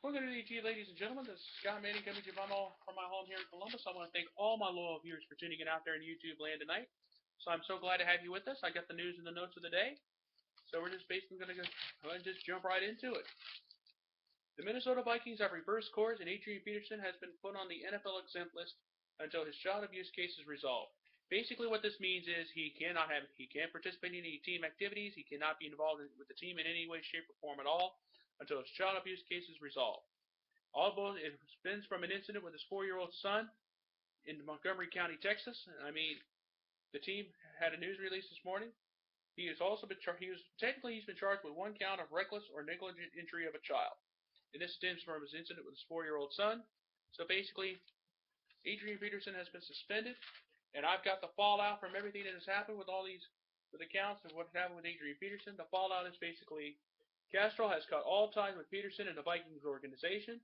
Well, good evening, ladies and gentlemen. This is Scott Manning coming to you from my home here in Columbus. I want to thank all my loyal viewers for tuning in out there in YouTube land tonight. So I'm so glad to have you with us. I got the news and the notes of the day. So we're just basically going to go ahead and just jump right into it. The Minnesota Vikings have reversed course, and Adrian Peterson has been put on the NFL exempt list until his child abuse case is resolved. Basically, what this means is he can't participate in any team activities. He cannot be involved with the team in any way, shape, or form at all until his child abuse case is resolved. Although it stems from an incident with his 4-year-old son in Montgomery County, Texas. I mean, the team had a news release this morning. He has also been he's been charged with 1 count of reckless or negligent injury of a child. And this stems from his incident with his 4-year-old son. So basically, Adrian Peterson has been suspended, and I've got the fallout from everything that has happened with all these with accounts of what happened with Adrian Peterson. The fallout is basically Castro has cut all ties with Peterson and the Vikings organization.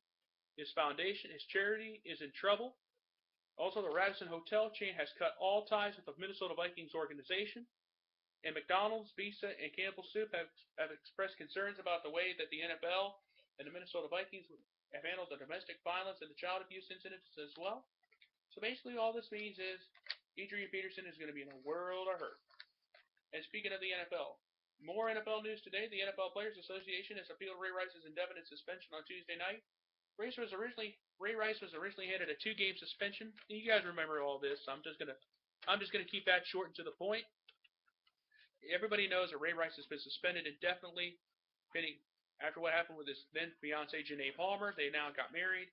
His foundation, his charity, is in trouble. Also, the Radisson Hotel chain has cut all ties with the Minnesota Vikings organization. And McDonald's, Visa, and Campbell Soup have expressed concerns about the way that the NFL and the Minnesota Vikings have handled the domestic violence and the child abuse incidents as well. So basically, all this means is Adrian Peterson is going to be in a world of hurt. And speaking of the NFL, more NFL news today. The NFL Players Association has appealed Ray Rice's indefinite suspension on Tuesday night. Ray Rice was originally handed a 2-game suspension. You guys remember all this. So I'm just gonna keep that short and to the point. Everybody knows that Ray Rice has been suspended indefinitely, after what happened with his then fiancee Janae Palmer. They now got married.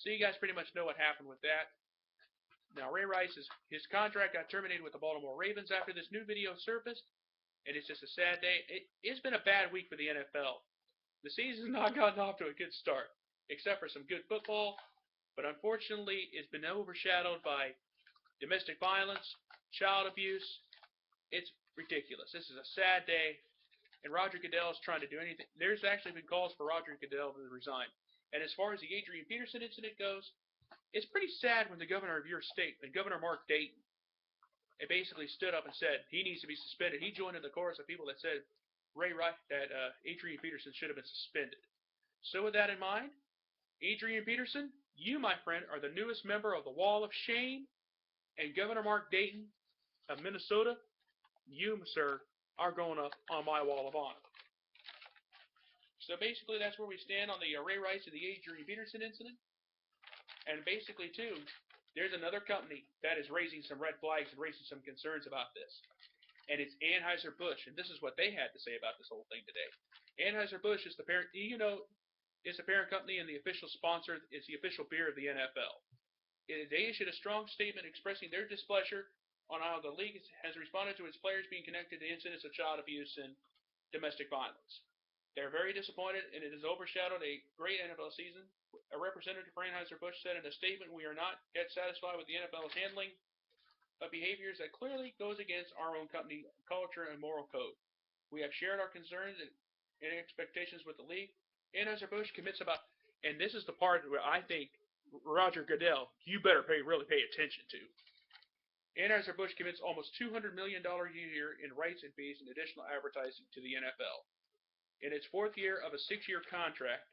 So you guys pretty much know what happened with that. Now Ray Rice his contract got terminated with the Baltimore Ravens after this new video surfaced, and it's just a sad day. It's been a bad week for the NFL. The season's not gotten off to a good start, except for some good football, but unfortunately it's been overshadowed by domestic violence, child abuse. It's ridiculous. This is a sad day, and Roger Goodell is trying to do anything. There's actually been calls for Roger Goodell to resign. And as far as the Adrian Peterson incident goes, it's pretty sad when the governor of your state, Governor Mark Dayton, it basically stood up and said he needs to be suspended. He joined in the chorus of people that said Adrian Peterson should have been suspended. So with that in mind, Adrian Peterson, you, my friend, are the newest member of the Wall of Shame, and Governor Mark Dayton of Minnesota, you, sir, are going up on my Wall of Honor. So basically, that's where we stand on the Ray Rice and the Adrian Peterson incident. And basically, too, there's another company that is raising some red flags and raising some concerns about this. And it's Anheuser Busch, and this is what they had to say about this whole thing today. Anheuser Busch is the parent, is the parent company and the official sponsor, is the official beer of the NFL. They issued a strong statement expressing their displeasure on how the league has responded to its players being connected to incidents of child abuse and domestic violence. They're very disappointed, and it has overshadowed a great NFL season. A representative for Anheuser Busch said in a statement, "We are not yet satisfied with the NFL's handling of behaviors that clearly goes against our own company culture and moral code. We have shared our concerns and expectations with the league. Anheuser Busch commits about," and this is the part where I think Roger Goodell, you better really pay attention to. Anheuser Busch commits almost $200 million a year in rights and fees and additional advertising to the NFL. In its 4th year of a 6-year contract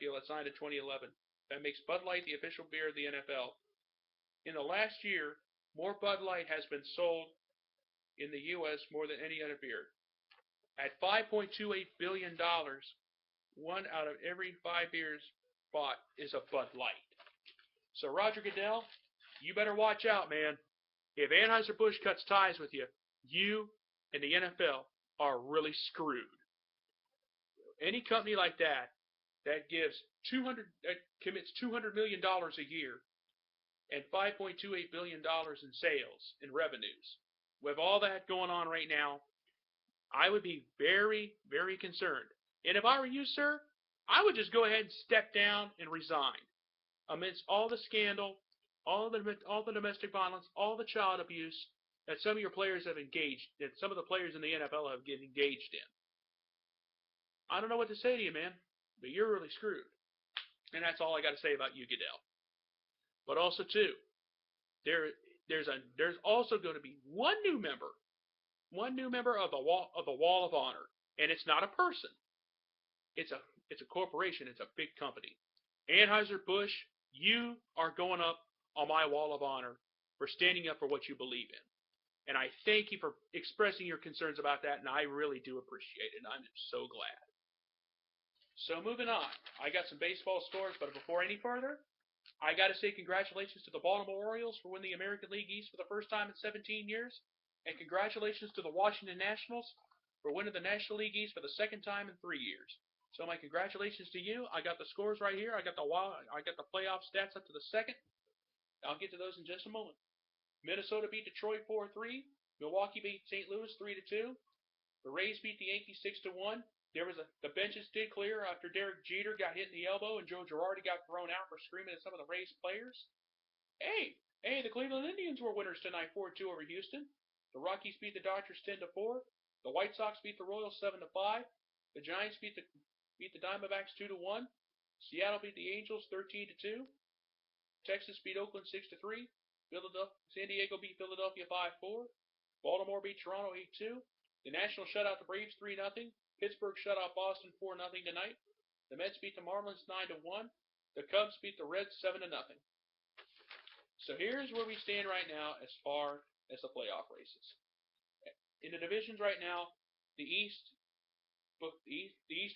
deal that signed in 2011, that makes Bud Light the official beer of the NFL. In the last year, more Bud Light has been sold in the U.S. more than any other beer. At $5.28 billion, 1 out of every 5 beers bought is a Bud Light. So Roger Goodell, you better watch out, man. If Anheuser-Busch cuts ties with you, you and the NFL are really screwed. Any company like that commits $200 million a year and $5.28 billion in sales and revenues. With all that going on right now, I would be very, very concerned. And if I were you, sir, I would just go ahead and step down and resign. Amidst all the scandal, all the domestic violence, all the child abuse that some of your players have engaged, that some of the players in the NFL have been engaged in. I don't know what to say to you, man, but you're really screwed. And that's all I got to say about you, Goodell. But also, too, there's also going to be one new member of the Wall of Honor, and it's not a person. It's It's a corporation. It's a big company. Anheuser Busch, you are going up on my wall of honor for standing up for what you believe in. And I thank you for expressing your concerns about that, and I really do appreciate it, and I'm so glad. So moving on, I got some baseball scores, but before any further, I got to say congratulations to the Baltimore Orioles for winning the American League East for the first time in 17 years, and congratulations to the Washington Nationals for winning the National League East for the second time in 3 years. So my congratulations to you. I got the scores right here. I got the playoff stats up to the second. I'll get to those in just a moment. Minnesota beat Detroit 4-3. Milwaukee beat St. Louis 3-2. The Rays beat the Yankees 6-1. The benches did clear after Derek Jeter got hit in the elbow and Joe Girardi got thrown out for screaming at some of the Rays players. Hey, the Cleveland Indians were winners tonight 4-2 over Houston. The Rockies beat the Dodgers 10-4. The White Sox beat the Royals 7-5. The Giants beat the Diamondbacks 2-1. Seattle beat the Angels 13-2. Texas beat Oakland 6-3. San Diego beat Philadelphia 5-4. Baltimore beat Toronto 8-2. The Nationals shut out the Braves 3-0. Pittsburgh shut out Boston 4-0 tonight. The Mets beat the Marlins 9-1. The Cubs beat the Reds 7-0. So here's where we stand right now as far as the playoff races. In the divisions right now, the Eastern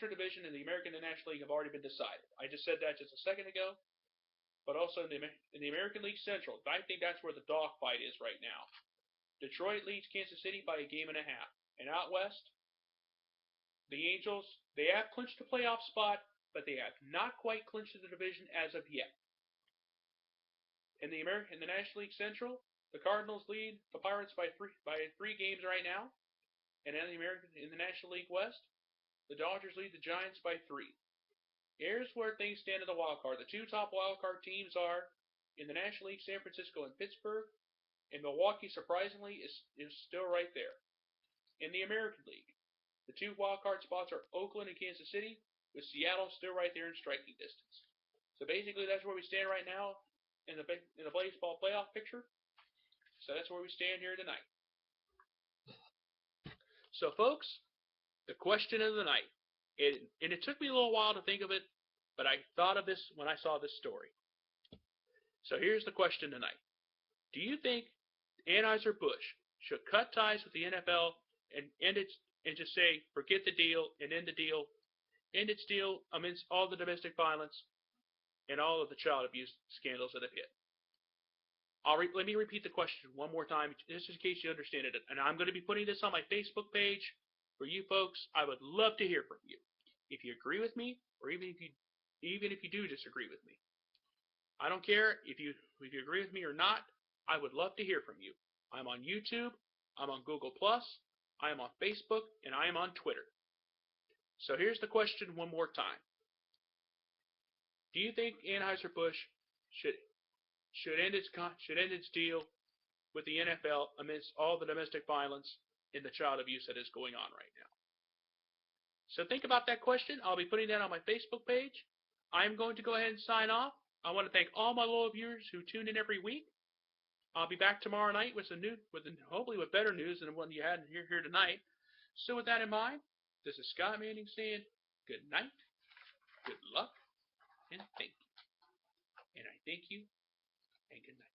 Division and the American and National League have already been decided. I just said that just a second ago. But also in the American League Central, I think that's where the dogfight is right now. Detroit leads Kansas City by 1.5 games. And out west, the Angels, they have clinched the playoff spot, but they have not quite clinched the division as of yet. In the National League Central, the Cardinals lead the Pirates by 3 games right now. And in the National League West, the Dodgers lead the Giants by 3. Here's where things stand in the wild card. The two top wild card teams are in the National League, San Francisco and Pittsburgh, and Milwaukee, surprisingly, is still right there. In the American League, the two wild card spots are Oakland and Kansas City, with Seattle still right there in striking distance. So basically, that's where we stand right now in the baseball playoff picture. So that's where we stand here tonight. So, folks, the question of the night. It took me a little while to think of it, but I thought of this when I saw this story. So here's the question tonight. Do you think Anheuser-Busch should cut ties with the NFL and just say, forget the deal and end its deal amidst all the domestic violence and all of the child abuse scandals that have hit? Let me repeat the question one more time, just in case you understand it. And I'm going to be putting this on my Facebook page. For you folks, I would love to hear from you. If you agree with me, or even if you do disagree with me. I don't care if you agree with me or not. I would love to hear from you. I'm on YouTube, I'm on Google+, I am on Facebook, and I am on Twitter. So here's the question one more time. Do you think Anheuser-Busch should end its deal with the NFL amidst all the domestic violence and the child abuse that is going on right now? So think about that question. I'll be putting that on my Facebook page. I'm going to go ahead and sign off. I want to thank all my loyal viewers who tune in every week. I'll be back tomorrow night with hopefully with better news than the one you had here tonight. So with that in mind, this is Scott Manning saying good night, good luck, and thank you. And I thank you, and good night.